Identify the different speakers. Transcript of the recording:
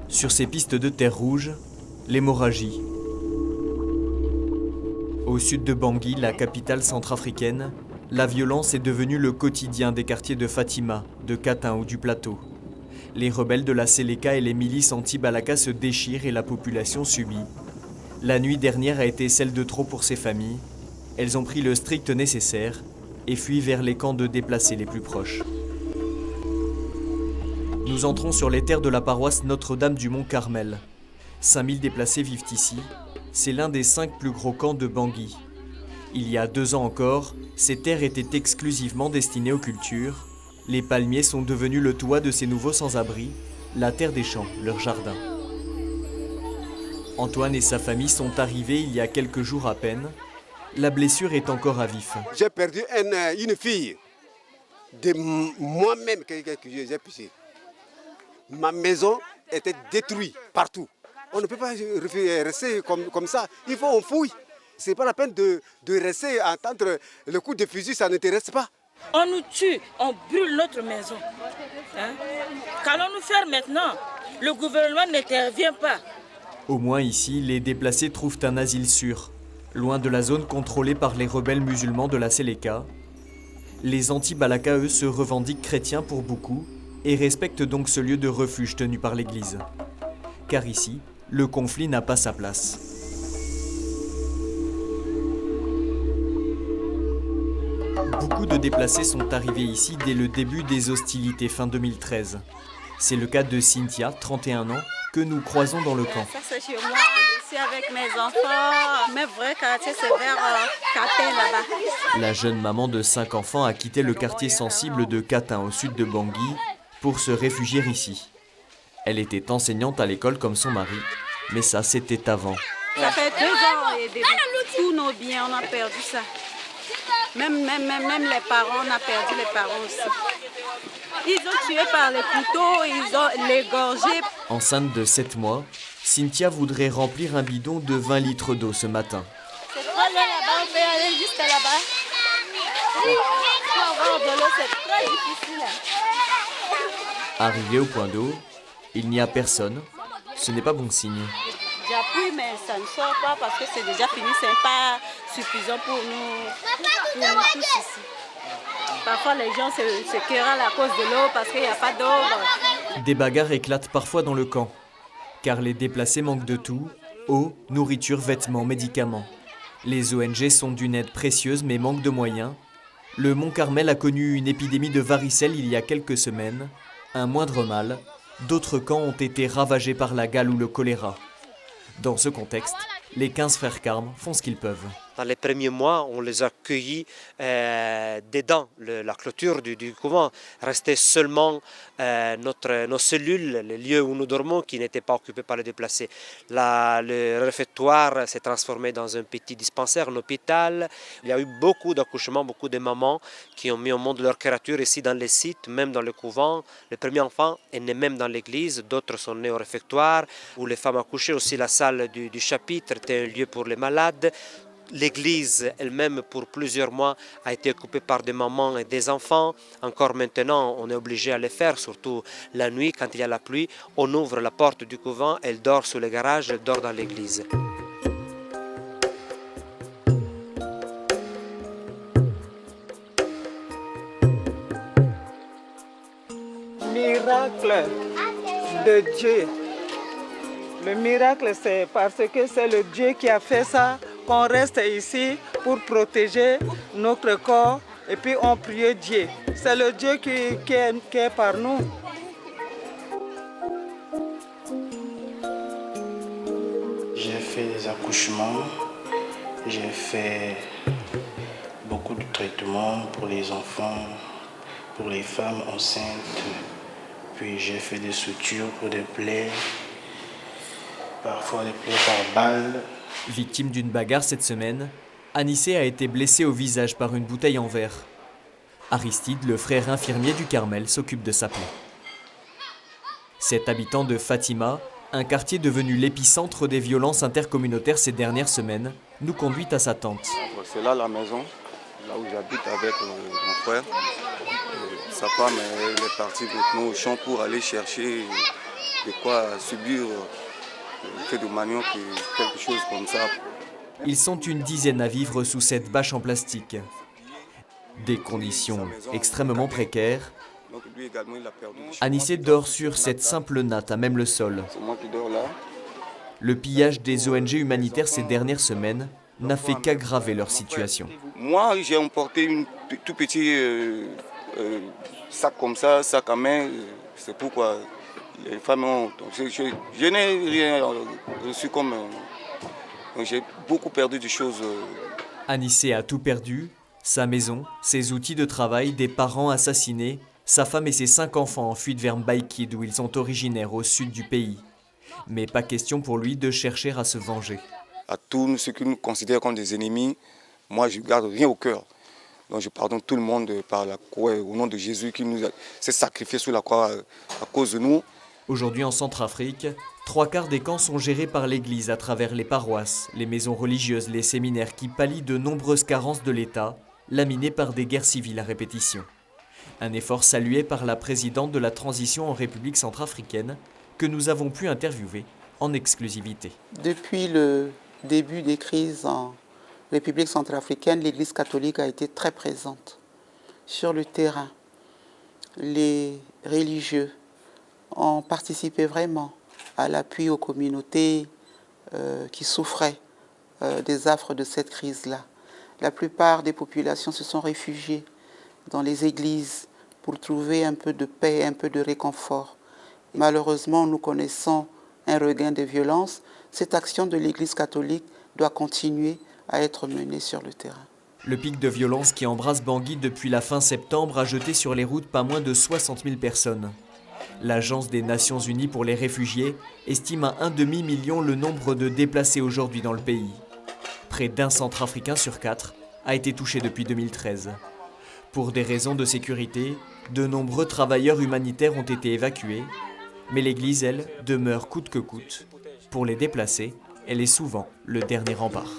Speaker 1: Sur ces pistes de terre rouge, l'hémorragie. Au sud de Bangui, la capitale centrafricaine, la violence est devenue le quotidien des quartiers de Fatima, de Katin ou du Plateau. Les rebelles de la Séléka et les milices anti-Balaka se déchirent et la population subit. La nuit dernière a été celle de trop pour ces familles. Elles ont pris le strict nécessaire et fuient vers les camps de déplacés les plus proches. Nous entrons sur les terres de la paroisse Notre-Dame du Mont-Carmel. 5000 déplacés vivent ici. C'est l'un des 5 plus gros camps de Bangui. Il y a 2 ans encore, ces terres étaient exclusivement destinées aux cultures. Les palmiers sont devenus le toit de ces nouveaux sans-abri, la terre des champs, leur jardin. Antoine et sa famille sont arrivés il y a quelques jours à peine. La blessure est encore à vif.
Speaker 2: J'ai perdu une fille de moi-même que j'ai poussée. Ma maison était détruite partout. On ne peut pas rester comme ça. Il faut qu'on fouille. Ce n'est pas la peine de rester à entendre le coup de fusil, ça n'intéresse pas.
Speaker 3: On nous tue, on brûle notre maison. Qu'allons-nous faire maintenant? Le gouvernement n'intervient pas.
Speaker 1: Au moins ici, les déplacés trouvent un asile sûr, loin de la zone contrôlée par les rebelles musulmans de la Séléka. Les anti-Balaka, eux, se revendiquent chrétiens pour beaucoup et respectent donc ce lieu de refuge tenu par l'Église. Car ici, le conflit n'a pas sa place. Beaucoup de déplacés sont arrivés ici dès le début des hostilités fin 2013. C'est le cas de Cynthia, 31 ans, que nous croisons dans le camp.
Speaker 4: Ça c'est chez moi, je suis avec mes enfants. Mes vrais quartiers, c'est vers Katin là-bas.
Speaker 1: La jeune maman de 5 enfants a quitté le quartier sensible de Katin au sud de Bangui pour se réfugier ici. Elle était enseignante à l'école comme son mari, mais ça c'était avant.
Speaker 4: Ça fait 2 ans et tous nos biens, on a perdu ça. Même les parents, on a perdu les parents aussi. Ils ont tué par les couteaux, ils ont l'égorgé.
Speaker 1: Enceinte de 7 mois, Cynthia voudrait remplir un bidon de 20 litres d'eau ce matin.
Speaker 4: C'est très loin là-bas, on peut aller jusqu'à là-bas. Pour avoir de l'eau, c'est très difficile.
Speaker 1: Arrivé au point d'eau, il n'y a personne. Ce n'est pas bon signe.
Speaker 4: J'appuie, mais ça ne sort pas parce que c'est déjà fini. Ce n'est pas suffisant pour nous tous ici. Parfois, les gens se querellent à cause de l'eau parce qu'il n'y a pas d'eau.
Speaker 1: Des bagarres éclatent parfois dans le camp, car les déplacés manquent de tout, eau, nourriture, vêtements, médicaments. Les ONG sont d'une aide précieuse mais manquent de moyens. Le Mont-Carmel a connu une épidémie de varicelle il y a quelques semaines. Un moindre mal, d'autres camps ont été ravagés par la gale ou le choléra. Dans ce contexte, les 15 frères Carmes font ce qu'ils peuvent.
Speaker 5: Dans les premiers mois, on les a accueillis dedans la clôture du couvent. Restait seulement nos cellules, les lieux où nous dormons, qui n'étaient pas occupés par les déplacés. Le réfectoire s'est transformé dans un petit dispensaire, un hôpital. Il y a eu beaucoup d'accouchements, beaucoup de mamans qui ont mis au monde leurs créatures ici dans les sites, même dans le couvent. Le premier enfant est né même dans l'église, d'autres sont nés au réfectoire, où les femmes accouchaient. Aussi la salle du chapitre était un lieu pour les malades. L'église elle-même, pour plusieurs mois, a été occupée par des mamans et des enfants. Encore maintenant, on est obligé à le faire, surtout la nuit, quand il y a la pluie. On ouvre la porte du couvent, elle dort sous le garage, elle dort dans l'église.
Speaker 6: Miracle de Dieu. Le miracle, c'est parce que c'est le Dieu qui a fait ça, qu'on reste ici pour protéger notre corps et puis on prie Dieu. C'est le Dieu qui est par nous.
Speaker 7: J'ai fait des accouchements, j'ai fait beaucoup de traitements pour les enfants, pour les femmes enceintes, puis j'ai fait des sutures pour des plaies, parfois des plaies par balle.
Speaker 1: Victime d'une bagarre cette semaine, Anissé a été blessé au visage par une bouteille en verre. Aristide, le frère infirmier du Carmel, s'occupe de sa plaie. Cet habitant de Fatima, un quartier devenu l'épicentre des violences intercommunautaires ces dernières semaines, nous conduit à sa tante.
Speaker 8: C'est là la maison, là où j'habite avec mon frère. Sa femme elle est partie avec nous au champ pour aller chercher de quoi subir le fait de manioc et quelque chose comme ça.
Speaker 1: Ils sont une dizaine à vivre sous cette bâche en plastique. Des conditions extrêmement précaires.
Speaker 8: Donc lui également, il a perdu.
Speaker 1: Anissé dort sur cette simple natte à même le sol.
Speaker 8: C'est moi qui dors là.
Speaker 1: Le pillage des ONG humanitaires ces dernières semaines n'a fait qu'aggraver leur situation.
Speaker 8: Moi, j'ai emporté un tout petit sac comme ça, sac à main. C'est pourquoi les femmes ont... Je n'ai rien reçu comme... J'ai beaucoup perdu de choses.
Speaker 1: Anissé a tout perdu, sa maison, ses outils de travail, des parents assassinés, sa femme et ses 5 enfants en fuite vers Mbaïkid où ils sont originaires au sud du pays. Mais pas question pour lui de chercher à se venger.
Speaker 8: À tous ceux qui nous considèrent comme des ennemis, moi je ne garde rien au cœur. Donc je pardonne tout le monde par la croix, au nom de Jésus qui nous s'est sacrifié sur la croix à cause de nous.
Speaker 1: Aujourd'hui en Centrafrique, 3/4 des camps sont gérés par l'Église à travers les paroisses, les maisons religieuses, les séminaires qui pallient de nombreuses carences de l'État, laminées par des guerres civiles à répétition. Un effort salué par la présidente de la transition en République centrafricaine, que nous avons pu interviewer en exclusivité.
Speaker 9: Depuis le début des crises en République centrafricaine, l'Église catholique a été très présente sur le terrain. Les religieux ont participé vraiment à l'appui aux communautés qui souffraient des affres de cette crise-là. La plupart des populations se sont réfugiées dans les églises pour trouver un peu de paix, un peu de réconfort. Malheureusement, nous connaissons un regain de violence. Cette action de l'Église catholique doit continuer à être menée sur le terrain.
Speaker 1: Le pic de violence qui embrasse Bangui depuis la fin septembre a jeté sur les routes pas moins de 60 000 personnes. L'Agence des Nations Unies pour les réfugiés estime à 1,5 million le nombre de déplacés aujourd'hui dans le pays. Près d'un Centrafricain sur 4 a été touché depuis 2013. Pour des raisons de sécurité, de nombreux travailleurs humanitaires ont été évacués, mais l'Église, elle, demeure coûte que coûte. Pour les déplacés, elle est souvent le dernier rempart.